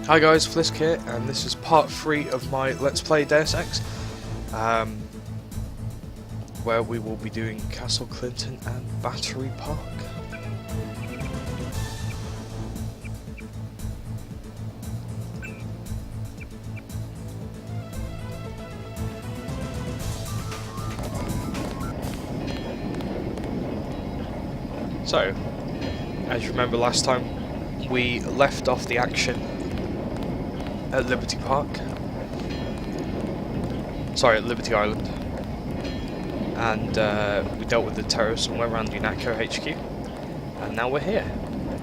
Hi guys, Flisk here, and this is part 3 of my Let's Play Deus Ex, where we will be doing Castle Clinton and Battery Park. So, as you remember last time, we left off the action at Liberty Park. Sorry, at Liberty Island. And we dealt with the terrorists and went around UNATCO HQ. And now we're here.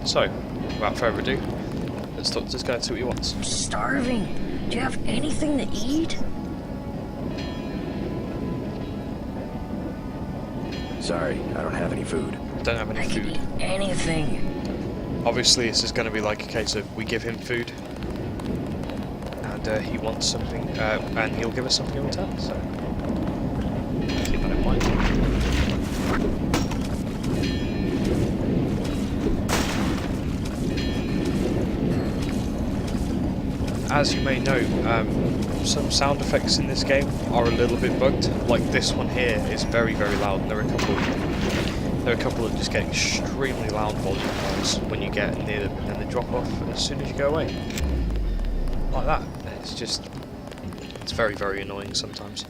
So, without further ado, let's talk to this guy and see what he wants. I'm starving. Do you have anything to eat? Sorry, I don't have any food. Don't have any I can food. eat anything. Obviously, this is going to be like a case of we give him food, and he wants something, and he'll give us something in return. So keep that in mind. As you may know, some sound effects in this game are a little bit bugged. Like this one here is very, very loud, and there are a couple that just get extremely loud volume noise when you get near them, and then they drop off as soon as you go away. Like that. It's very, very annoying sometimes.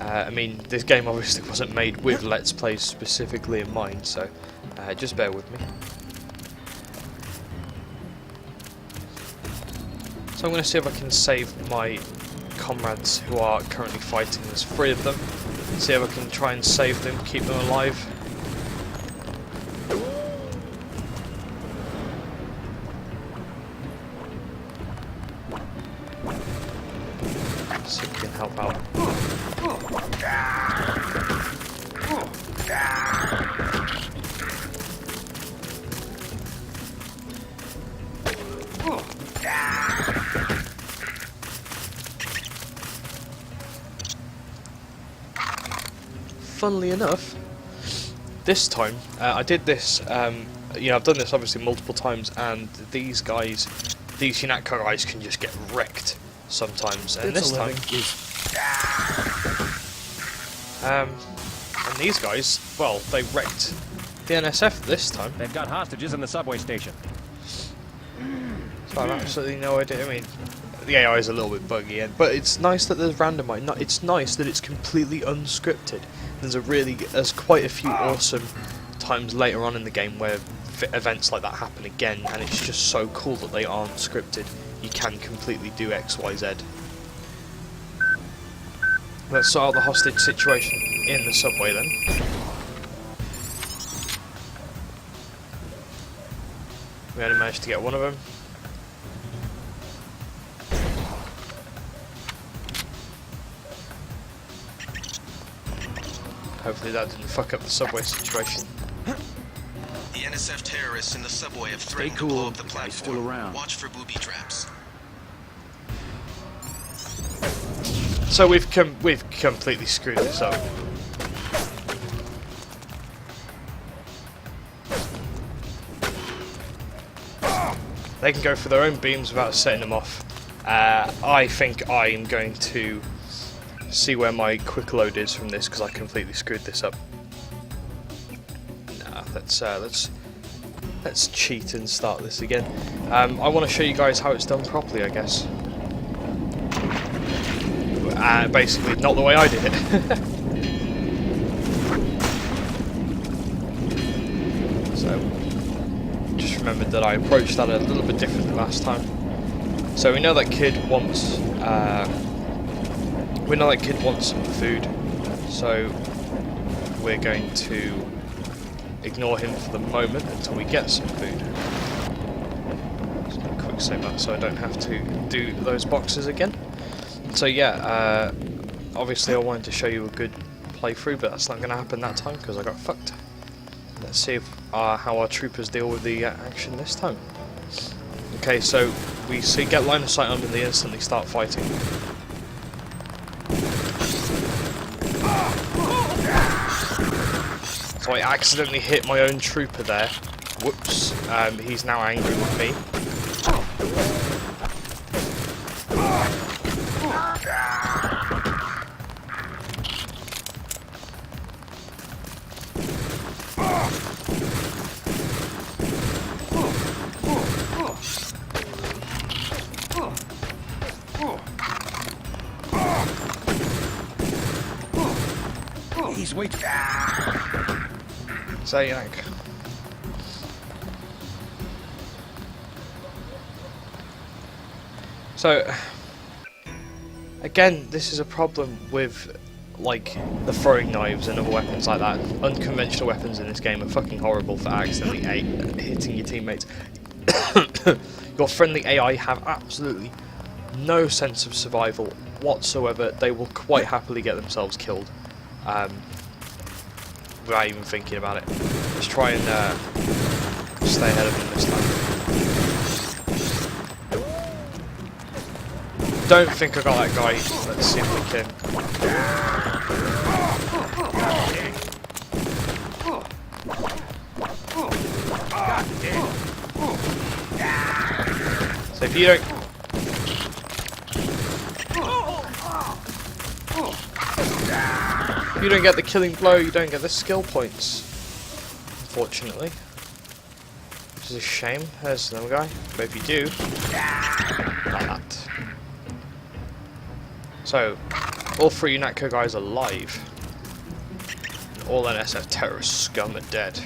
I mean, this game obviously wasn't made with Let's Plays specifically in mind, so just bear with me. So I'm going to see if I can save my comrades who are currently fighting. There's 3 of them. See if I can try and save them, keep them alive. See if we can help out. Funnily enough, this time I did this. I've done this obviously multiple times, and these UNATCO guys can just get wrecked sometimes. And this time, and these guys, well, they wrecked the NSF this time. They've got hostages in the subway station. So I have absolutely no idea. I mean, the AI is a little bit buggy, but it's nice that there's randomized. It's nice that it's completely unscripted. There's quite a few awesome times later on in the game where events like that happen again, and it's just so cool that they aren't scripted. You can completely do X, Y, Z. Let's sort out the hostage situation in the subway then. We only managed to get one of them. Hopefully that didn't fuck up the subway situation. The NSF terrorists in the subway have threatened to blow up the platform. Still around. Watch for booby traps. So we've completely screwed this up. They can go for their own beams without setting them off. I think I'm going to see where my quick load is from this, because I completely screwed this up. Nah, let's cheat and start this again. I want to show you guys how it's done properly, I guess. Basically, not the way I did it. So, just remembered that I approached that a little bit differently last time. So we know that kid wants. We know that kid wants some food, so we're going to ignore him for the moment until we get some food. Just going to quick save that so I don't have to do those boxes again. So yeah, obviously I wanted to show you a good playthrough, but that's not going to happen that time because I got fucked. Let's see if, how our troopers deal with the action this time. Okay, so we get line of sight on them and they instantly start fighting. So I accidentally hit my own trooper there. Whoops. He's now angry with me. He's way too... So yank. So again, this is a problem with like the throwing knives and other weapons like that. Unconventional weapons in this game are fucking horrible for accidentally hitting your teammates. Your friendly AI have absolutely no sense of survival whatsoever. They will quite happily get themselves killed without even thinking about it. Let's try and stay ahead of them this time. Don't think I got that guy. Let's see if we can. So if you don't... If you don't get the killing blow, you don't get the skill points. Unfortunately. Which is a shame. There's another guy. But if you do... Like that. So, all three UNATCO guys are alive. All NSF terrorist scum are dead.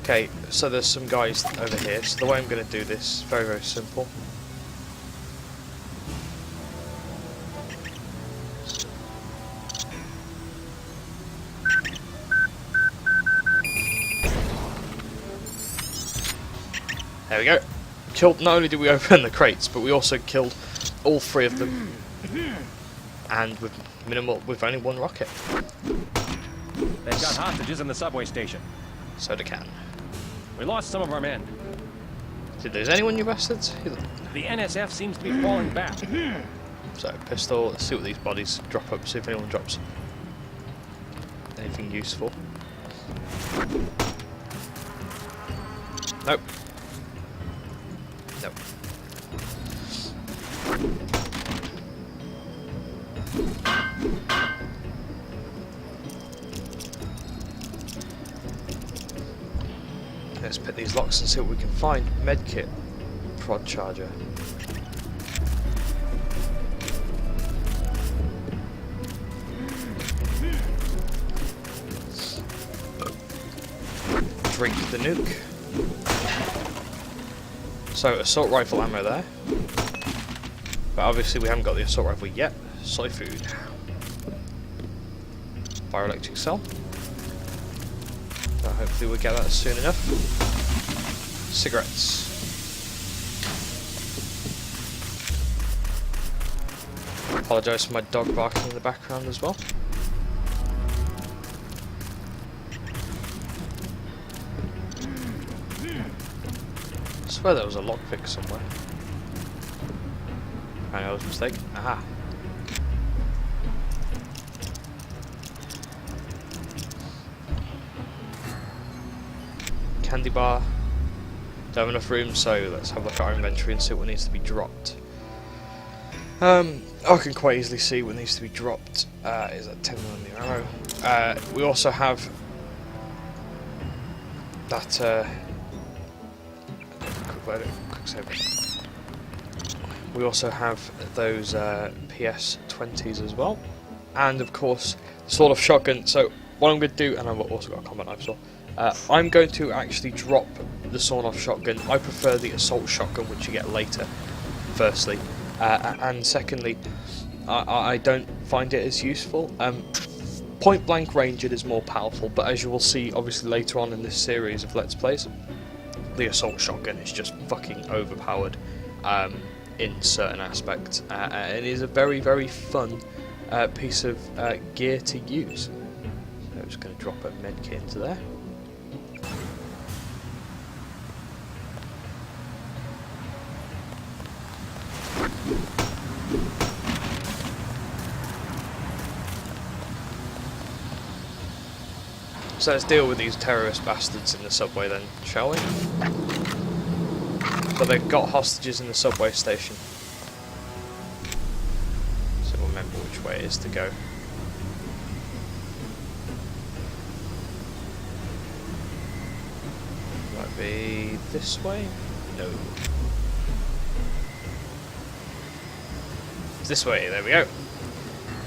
Okay, so there's some guys over here. So the way I'm going to do this is very, very simple. There we go. Killed. Not only did we open the crates, but we also killed all three of them, and with only one rocket. They've got hostages in the subway station. So they can. We lost some of our men. Did there's anyone, you bastards? The NSF seems to be falling back. So pistol. Let's see what these bodies drop up. See if anyone drops anything useful. Nope. Nope. Let's pick these locks and see what we can find. Medkit. Prod charger. Drink the nuke. So, assault rifle ammo there. But obviously we haven't got the assault rifle yet. Soy food. Fire electric cell. But hopefully we'll get that soon enough. Cigarettes. Apologise for my dog barking in the background as well. I swear there was a lockpick somewhere. I know I was mistaken. Aha. Candy bar. Don't have enough room, so let's have a look at our inventory and see what needs to be dropped. I can quite easily see what needs to be dropped. Is that 10mm ammo? We also have that. Quick save. We also have those PS20s as well, and of course the sort of shotgun. So what I'm going to do, and I've also got a combat knife as well. I'm going to actually drop the sawn-off shotgun. I prefer the assault shotgun, which you get later. Firstly, and secondly, I don't find it as useful. Point blank range it is more powerful, but as you will see, obviously later on in this series of Let's Plays, the assault shotgun is just fucking overpowered in certain aspects. It is a very, very fun piece of gear to use. So I'm just going to drop a medkit into there. So let's deal with these terrorist bastards in the subway then, shall we? But they've got hostages in the subway station. way it is to go. Might be this way? No. It's this way, there we go.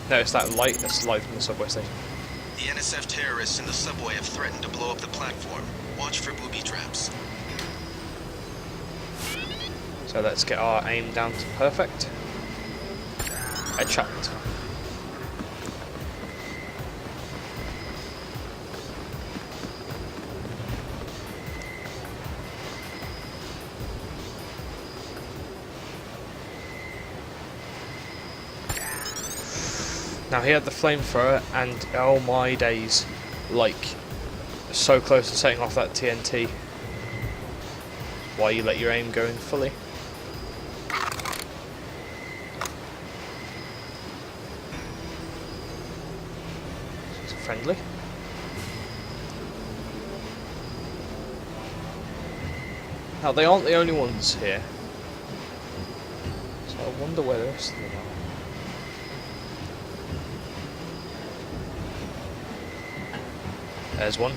No, it's that light that's light from the subway station. The NSF terrorists in the subway have threatened to blow up the platform. Watch for booby traps. So let's get our aim down to perfect. Headshot. Now he had the flamethrower and oh my days, like so close to setting off that TNT. Why you let your aim go in fully. It's friendly. Now they aren't the only ones here. So I wonder where the rest of them are. There's one.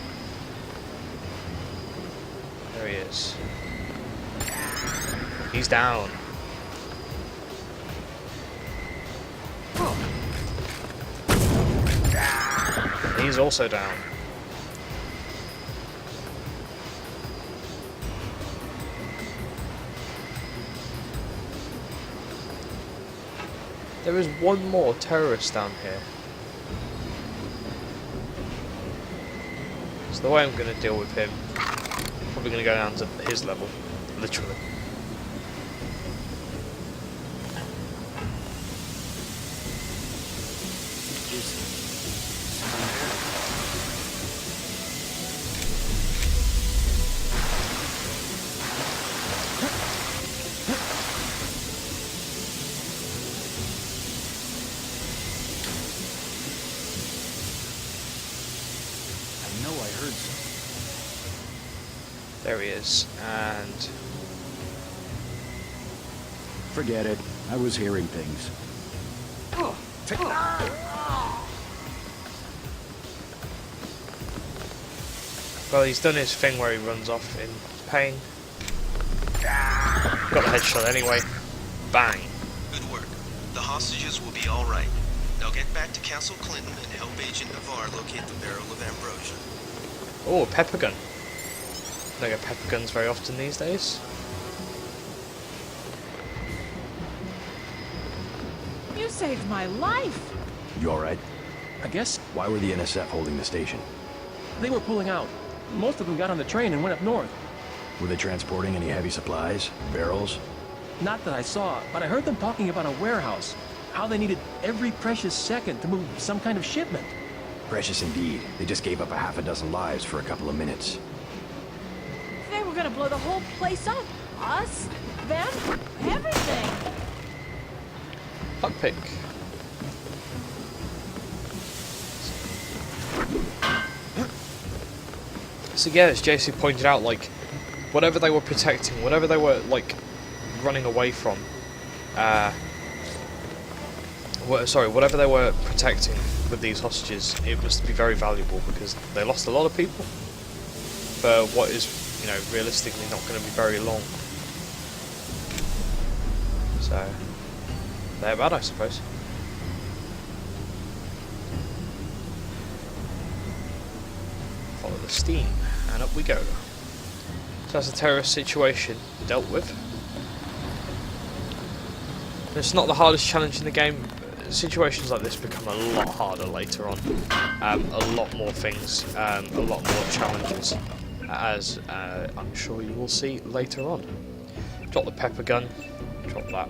There he is. He's down. He's also down. There is one more terrorist down here. So the way I'm going to deal with him, probably going to go down to his level, literally. There he is, and Forget it. I was hearing things. well, he's done his thing where he runs off in pain. Got the headshot anyway. Bang. Good work. The hostages will be all right. Now get back to Castle Clinton and help Agent Navarre locate the barrel of ambrosia. Oh, a pepper gun. Don't get pepper guns very often these days. You saved my life! You alright? I guess Why were the NSF holding the station? they were pulling out. Most of them got on the train and went up north. Were they transporting any heavy supplies? Barrels? Not that I saw, but I heard them talking about a warehouse. How they needed every precious second to move some kind of shipment. Precious indeed. They just gave up a half a dozen lives for a couple of minutes. They were gonna blow the whole place up. Us, them, everything. Lockpick. So yeah, as JC pointed out, like, whatever they were protecting, whatever they were, like, running away from, whatever they were protecting with these hostages, it must be very valuable because they lost a lot of people for what is, you know, realistically not going to be very long. So, they're bad, I suppose. Follow the steam, and up we go. So that's a terrorist situation dealt with. It's not the hardest challenge in the game. Situations like this become a lot harder later on. A lot more things, a lot more challenges, as I'm sure you will see later on. Drop the pepper gun, drop that.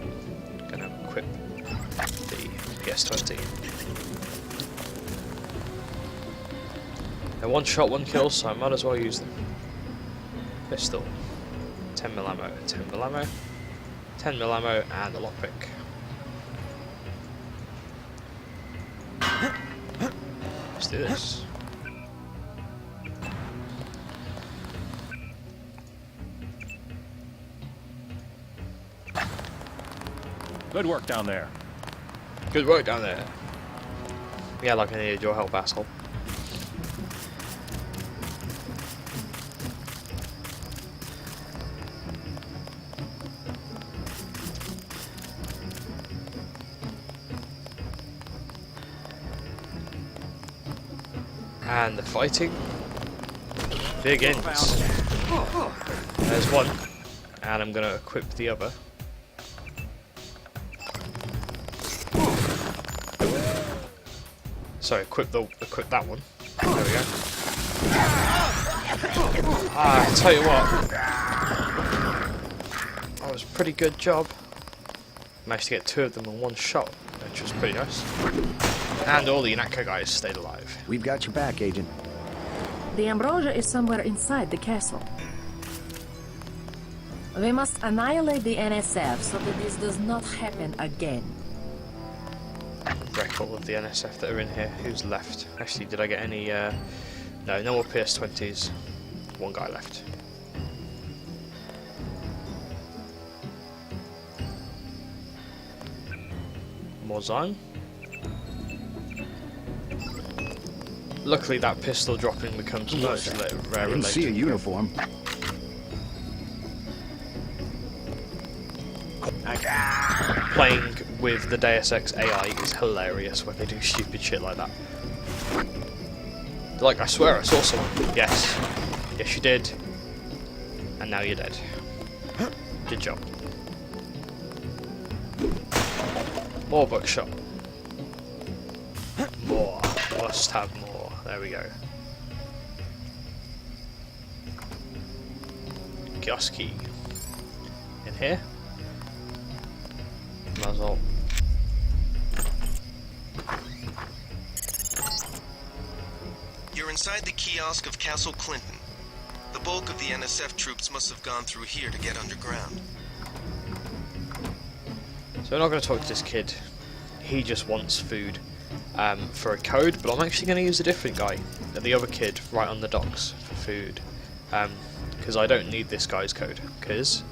Gonna equip the PS20. They're one shot, one kill, so I might as well use them. Pistol, 10mm ammo, 10mm ammo, 10mm ammo, and a lockpick. Let's do this. Good work down there. Good work down there. Yeah, like I needed your help, asshole. And the fighting begins. There's one, and I'm going to equip the other. Sorry, equip that one. There we go. Ah, I tell you what, that was a pretty good job. Managed to get 2 of them in one shot, which was pretty nice. And all the Inaka guys stayed alive. We've got your back, Agent. The ambrosia is somewhere inside the castle. We must annihilate the NSF so that this does not happen again. Wreck all of the NSF that are in here. Who's left? Actually, did I get any? No, no more PS20s. One guy left. More Zion. Luckily, that pistol dropping becomes much rarer. Didn't see a uniform. Playing with the Deus Ex AI is hilarious when they do stupid shit like that. Like, I swear I saw someone. Yes. Yes, you did. And now you're dead. Good job. More buckshot. More. Must have more. There we go. Gas key. In here. Might as well. You're inside the kiosk of Castle Clinton. The bulk of the NSF troops must have gone through here to get underground. So we're not going to talk to this kid. He just wants food for a code, but I'm actually going to use a different guy, the other kid, right on the docks for food. Because I don't need this guy's code, because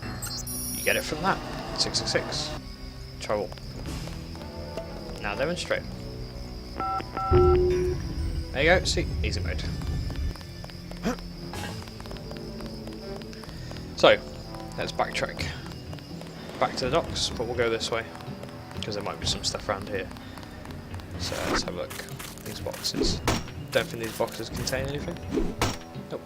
you get it from that. 666. Trouble. Now demonstrate. There you go, see, easy mode. So, let's backtrack. Back to the docks, but we'll go this way, because there might be some stuff around here. So let's have a look. These boxes. Don't think these boxes contain anything. Nope.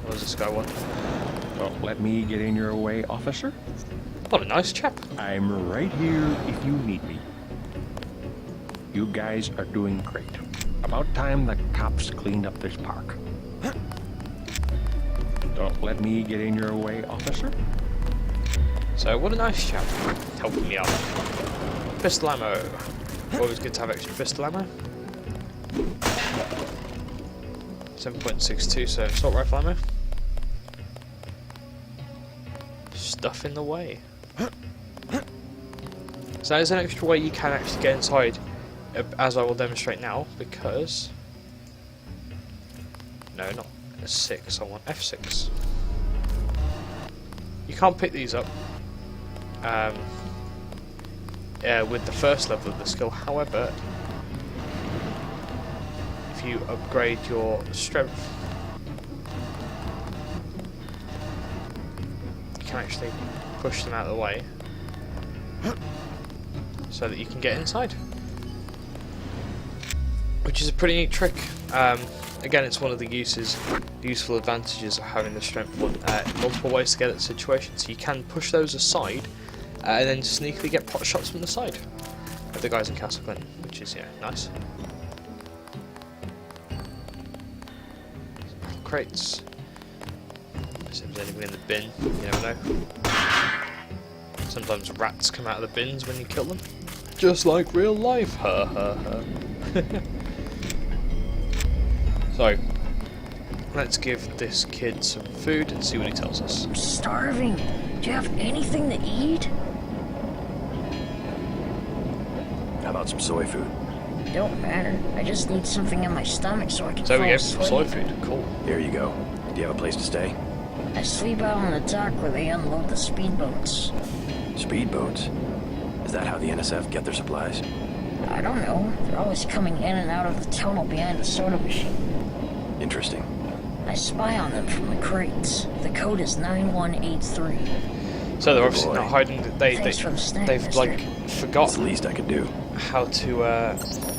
What does this guy want? Don't let me get in your way, officer. What a nice chap. I'm right here if you need me. You guys are doing great. About time the cops cleaned up this park. Don't let me get in your way, officer. So, what a nice chap. Helping me out. Pistol ammo. Always good to have extra pistol ammo. 7.62, so assault rifle ammo. Stuff in the way. So there's an extra way you can actually get inside, as I will demonstrate now, because... No, not S6, I want F6. You can't pick these up with the first level of the skill, however, if you upgrade your strength, you can actually push them out of the way so that you can get inside, which is a pretty neat trick. Again, it's one of the useful advantages of having the strength one. Multiple ways to get at the situation, so you can push those aside and then sneakily get pot shots from the side of the guys in Castle Clinton, which is, yeah, nice. Crates. See if there's anything in the bin, you never know. Sometimes rats come out of the bins when you kill them. Just like real life, ha ha ha. So, let's give this kid some food and see what he tells us. I'm starving. Do you have anything to eat? How about some soy food? Don't matter. I just need something in my stomach so I can So fall we have some soy asleep. food, cool. Here you go. Do you have a place to stay? I sleep out on the dock where they unload the speedboats. Speedboats? Is that how the NSF get their supplies? I don't know. They're always coming in and out of the tunnel behind the soda machine. Interesting. I spy on them from the crates. The code is 9183. So they're obviously boy. not hiding. They've like That's the forgotten least I could do. how to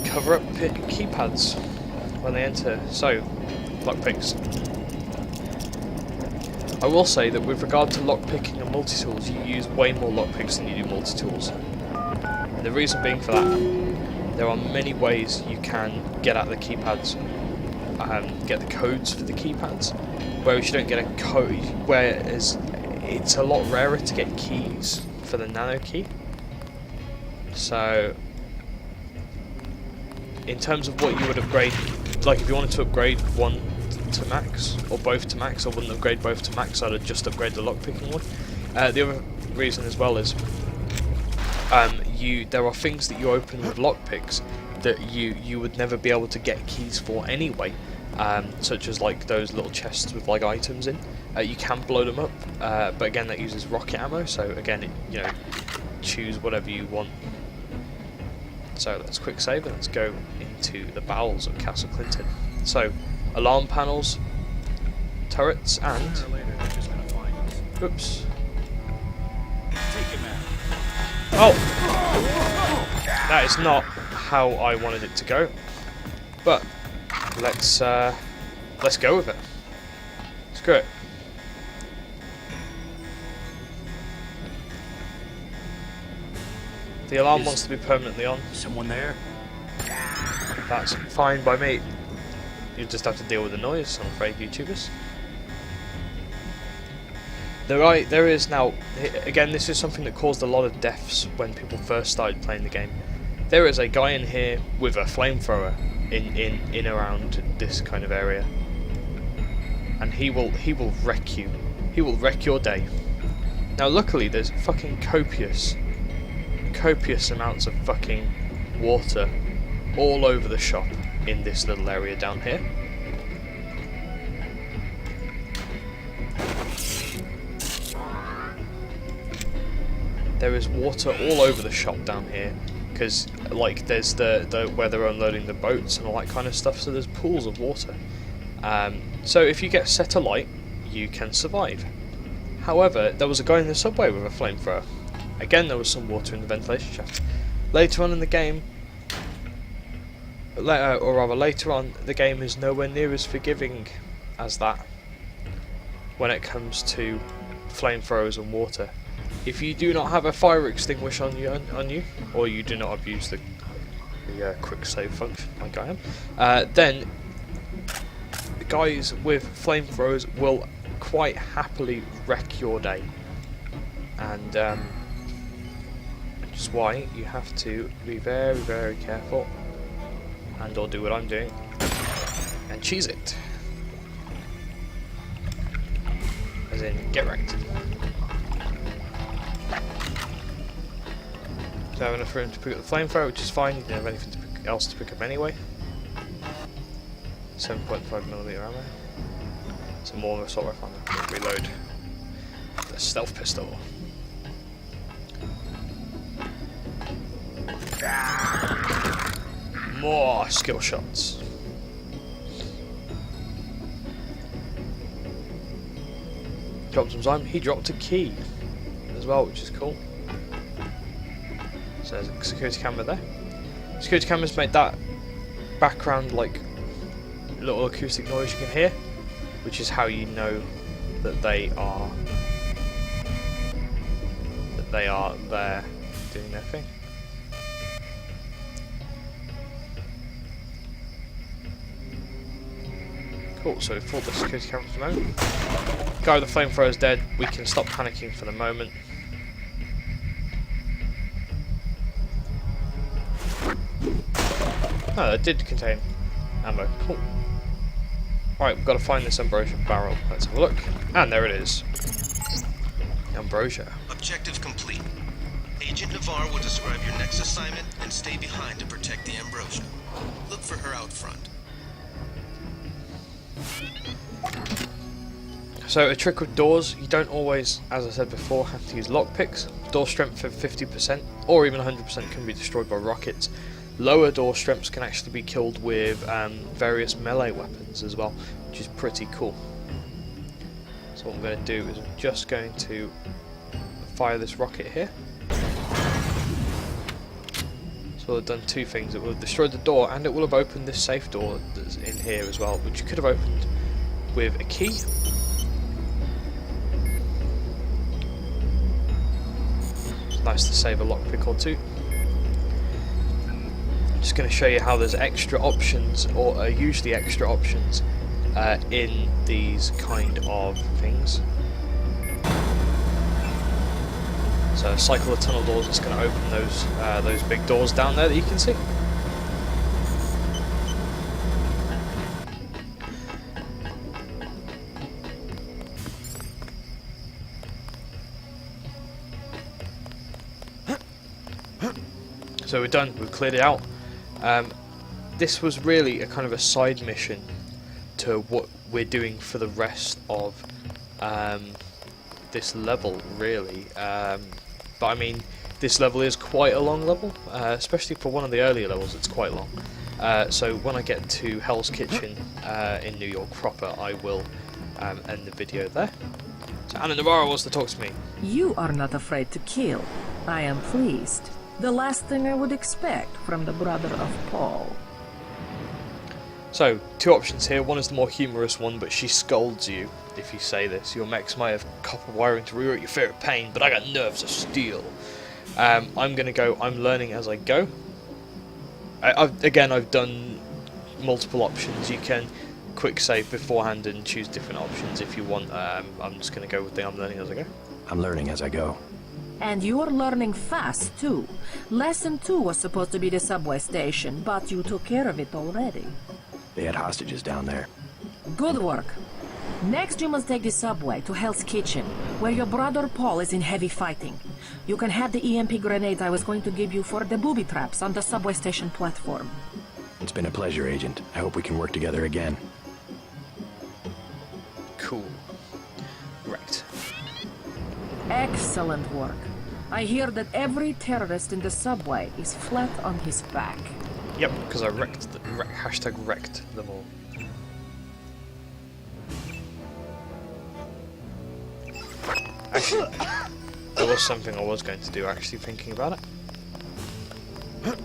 cover up keypads when they enter. So, lockpicks. I will say that with regard to lockpicking and multi-tools, you use way more lockpicks than you do multi-tools. And the reason being for that, there are many ways you can get at the keypads, get the codes for the keypads, whereas you don't get a code, whereas it's a lot rarer to get keys for the nano key. So, in terms of what you would upgrade, like if you wanted to upgrade one to max, or both to max, I wouldn't upgrade both to max, I'd just upgrade the lockpicking one. The other reason as well is, there are things that you open with lockpicks that you would never be able to get keys for anyway, such as like those little chests with like items in. You can blow them up, but again that uses rocket ammo, so again choose whatever you want. So let's quick save and let's go into the bowels of Castle Clinton. So, alarm panels, turrets, and oops. Oh, that is not how I wanted it to go. But let's go with it. Screw it. The alarm wants to be permanently on. Someone there? That's fine by me. You just have to deal with the noise, I'm afraid, YouTubers. There is now, again, this is something that caused a lot of deaths when people first started playing the game. There is a guy in here with a flamethrower in around this kind of area, and he will wreck you. He will wreck your day. Now, luckily, there's fucking copious amounts of fucking water all over the shop in this little area down here. There is water all over the shop down here because like there's the where they're unloading the boats and all that kind of stuff, so there's pools of water. So if you get set alight, you can survive. However, there was a guy in the subway with a flamethrower. Again, there was some water in the ventilation shaft. Later on in the game, later on, the game is nowhere near as forgiving as that when it comes to flamethrowers and water. If you do not have a fire extinguisher on you, or you do not abuse the quick save function like I am, then the guys with flamethrowers will quite happily wreck your day, and which is why you have to be very, very careful, and or do what I'm doing and cheese it, as in get wrecked. So I have enough room to pick up the flamethrower, which is fine. You don't have anything else to pick up anyway. 7.5mm ammo. Some more assault rifle ammo. Reload the stealth pistol. More skill shots. Dropped some time. He dropped a key as well, which is cool. So there's a security camera there. Security cameras make that background like little acoustic noise you can hear, which is how you know that they are there doing their thing. Cool, so we've fought the security camera for the moment. Guy with the flamethrower is dead. We can stop panicking for the moment. Oh, that did contain ammo. Cool. Alright, we've got to find this ambrosia barrel. Let's have a look. And there it is. Ambrosia. Objective complete. Agent Navarre will describe your next assignment and stay behind to protect the ambrosia. Look for her out front. So a trick with doors, you don't always, as I said before, have to use lockpicks. Door strength of 50% or even 100% can be destroyed by rockets. Lower door strengths can actually be killed with various melee weapons as well, which is pretty cool. So what I'm going to do is I'm just going to fire this rocket here. So I've done two things. It will have destroyed the door and it will have opened this safe door that's in here as well, which you could have opened with a key. It's nice to save a lockpick or two. I'm just going to show you how there's extra options, or usually extra options, in these kind of things. So a cycle of tunnel doors is going to open those big doors down there that you can see. So we're done, we've cleared it out. This was really a kind of a side mission to what we're doing for the rest of this level, really. But I mean, this level is quite a long level, especially for one of the earlier levels. It's quite long. So when I get to Hell's Kitchen in New York proper, I will end the video there. So Anna Navarro wants to talk to me. You are not afraid to kill. I am pleased. The last thing I would expect from the brother of Paul. So, two options here. One is the more humorous one, but she scolds you if you say this. Your mechs might have copper wiring to reroute your favorite pain, but I got nerves of steel. I'm going to go, I'm learning as I go. I've done multiple options. You can quick save beforehand and choose different options if you want. I'm just going to go with the I'm learning as I go. I'm learning as I go. And you are learning fast, too. Lesson 2 was supposed to be the subway station, but you took care of it already. They had hostages down there. Good work. Next you must take the subway to Hell's Kitchen, where your brother Paul is in heavy fighting. You can have the EMP grenades I was going to give you for the booby traps on the subway station platform. It's been a pleasure, Agent. I hope we can work together again. Cool. Right. Excellent work. I hear that every terrorist in the subway is flat on his back. Yep, because I wrecked them all. Actually, there was something I was going to do, actually, thinking about it.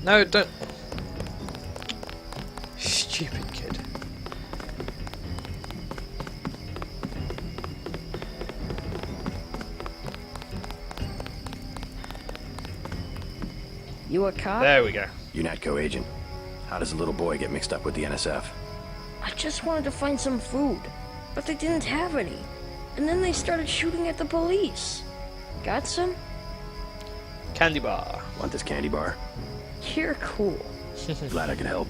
No, don't. Stupid kid. You a cop? There we go. UNATCO agent. How does a little boy get mixed up with the NSF? I just wanted to find some food, but they didn't have any. And then they started shooting at the police. Got some? Candy bar. Want this candy bar? You're cool. Glad I could help.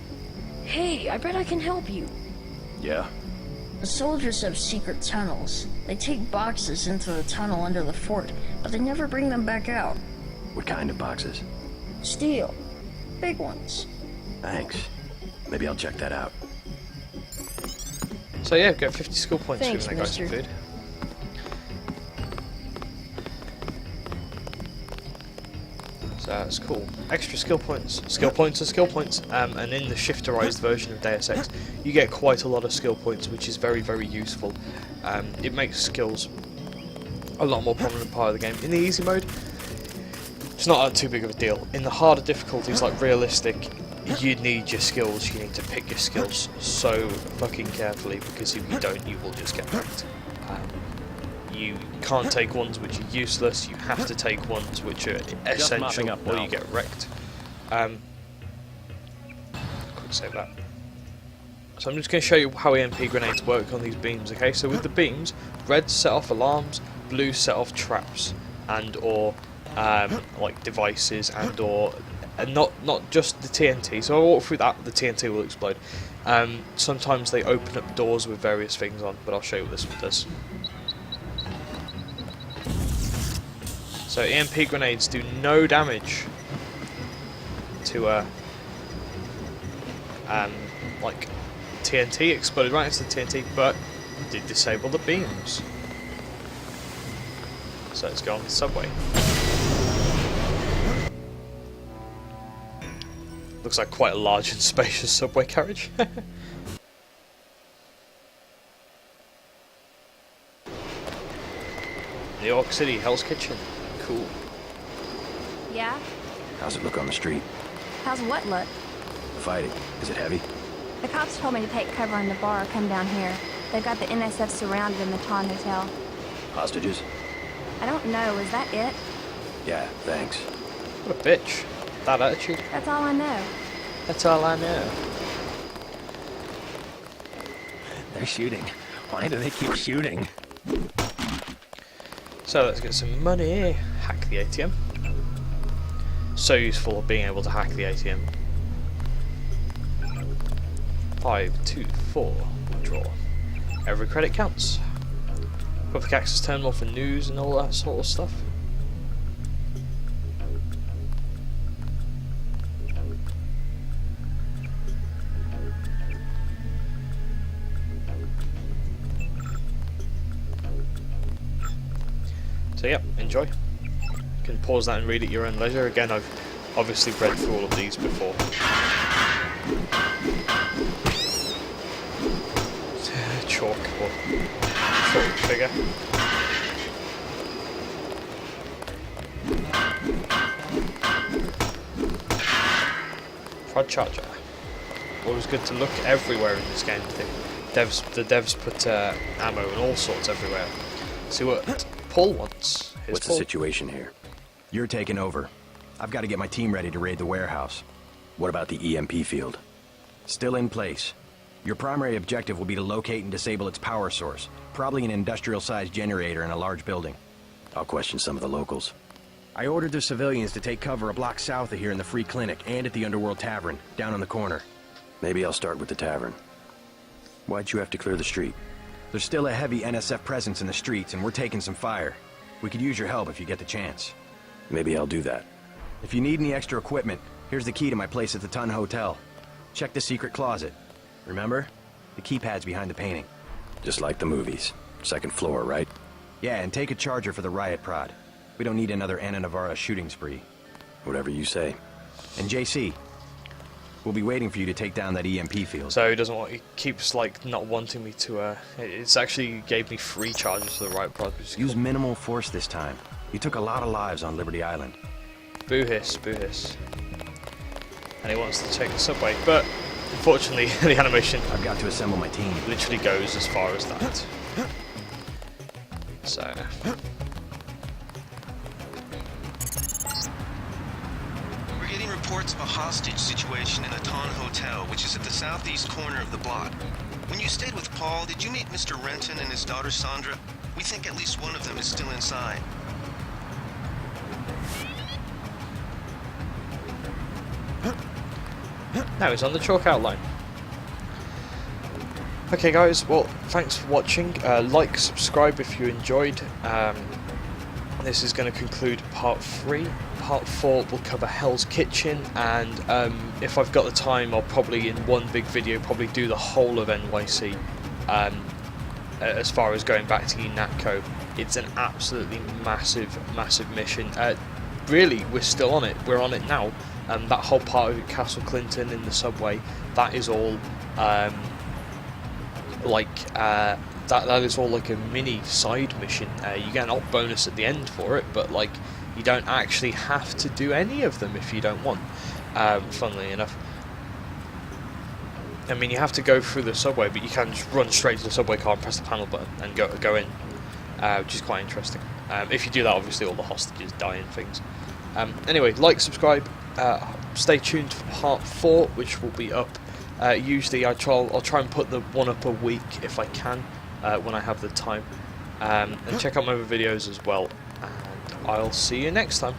Hey, I bet I can help you. Yeah? The soldiers have secret tunnels. They take boxes into the tunnel under the fort, but they never bring them back out. What kind of boxes? Steel. Big ones. Thanks. Maybe I'll check that out. So yeah, get 50 skill points Thanks, for that guy some mister. food. So that's cool. Extra skill points. Skill points are skill points. And in the shifterized version of Deus Ex, you get quite a lot of skill points, which is very, very useful. It makes skills a lot more prominent part of the game. In the easy mode, it's not too big of a deal. In the harder difficulties, like realistic, you need your skills. You need to pick your skills so fucking carefully, because if you don't, you will just get wrecked. You can't take ones which are useless. You have to take ones which are essential, or you get wrecked. Quick save that. So I'm just going to show you how EMP grenades work on these beams. Okay, so with the beams, red set off alarms, blue set off traps, and or like devices, and or not just the TNT. So I'll walk through that. The TNT will explode. Sometimes they open up doors with various things on, but I'll show you what this one does. So EMP grenades do no damage to like TNT, exploded right into the TNT, but did disable the beams. So let's go on the subway. Looks like quite a large and spacious subway carriage. New York City, Hell's Kitchen. Cool. Yeah? How's it look on the street? How's what look? Fighting. Is it heavy? The cops told me to take cover in the bar or come down here. They've got the NSF surrounded in the Ton Hotel. Hostages? I don't know, is that it? Yeah, thanks. What a bitch. That attitude. That's all I know. That's all I know. They're shooting. Why do they keep shooting? So let's get some money. Hack the ATM. So useful of being able to hack the ATM. 5, 2, 4. Withdraw. Every credit counts. Public access terminal for news and all that sort of stuff. So yeah, enjoy. You can pause that and read at your own leisure. Again, I've obviously read through all of these before. Chalk or chalk figure. Prod charger. Always good to look everywhere in this game. The devs put ammo and all sorts everywhere. See what Paul wants. Here's What's Paul. the situation here? You're taking over. I've got to get my team ready to raid the warehouse. What about the EMP field? Still in place. Your primary objective will be to locate and disable its power source. Probably an industrial-sized generator in a large building. I'll question some of the locals. I ordered the civilians to take cover a block south of here in the Free Clinic and at the Underworld Tavern, down on the corner. Maybe I'll start with the tavern. Why'd you have to clear the street? There's still a heavy NSF presence in the streets, and we're taking some fire. We could use your help if you get the chance. Maybe I'll do that. If you need any extra equipment, here's the key to my place at the Ton Hotel. Check the secret closet. Remember? The keypad's behind the painting. Just like the movies. Second floor, right? Yeah, and take a charger for the riot prod. We don't need another Anna Navarra shooting spree. Whatever you say. And JC, we'll be waiting for you to take down that EMP field. So he doesn't want. He keeps like not wanting me to. It's actually gave me free charges for the right prod. Use minimal force this time. You took a lot of lives on Liberty Island. Boo hiss, boo hiss. And he wants to take the subway, but unfortunately the animation I've got to assemble my team. literally goes as far as that. So. We're getting reports of a hostage situation in a Ton Hotel, which is at the southeast corner of the block. When you stayed with Paul, did you meet Mr. Renton and his daughter Sandra? We think at least one of them is still inside. Now he's on the chalk outline. Okay guys, well thanks for watching. Like, subscribe if you enjoyed. This is going to conclude part 3. Part 4 will cover Hell's Kitchen, and if I've got the time I'll probably in one big video probably do the whole of NYC. As far as going back to UNATCO, it's an absolutely massive mission. Really, we're still on it. We're on it now. That whole part of Castle Clinton in the subway, that is all that is all like a mini side mission. You get an op bonus at the end for it, but like you don't actually have to do any of them if you don't want. Funnily enough, I mean you have to go through the subway, but you can just run straight to the subway car and press the panel button and go in, which is quite interesting. If you do that, obviously all the hostages die and things. Anyway, like, subscribe, stay tuned for part 4, which will be up. Usually I'll try and put the one up a week if I can, when I have the time. And check out my other videos as well. And I'll see you next time.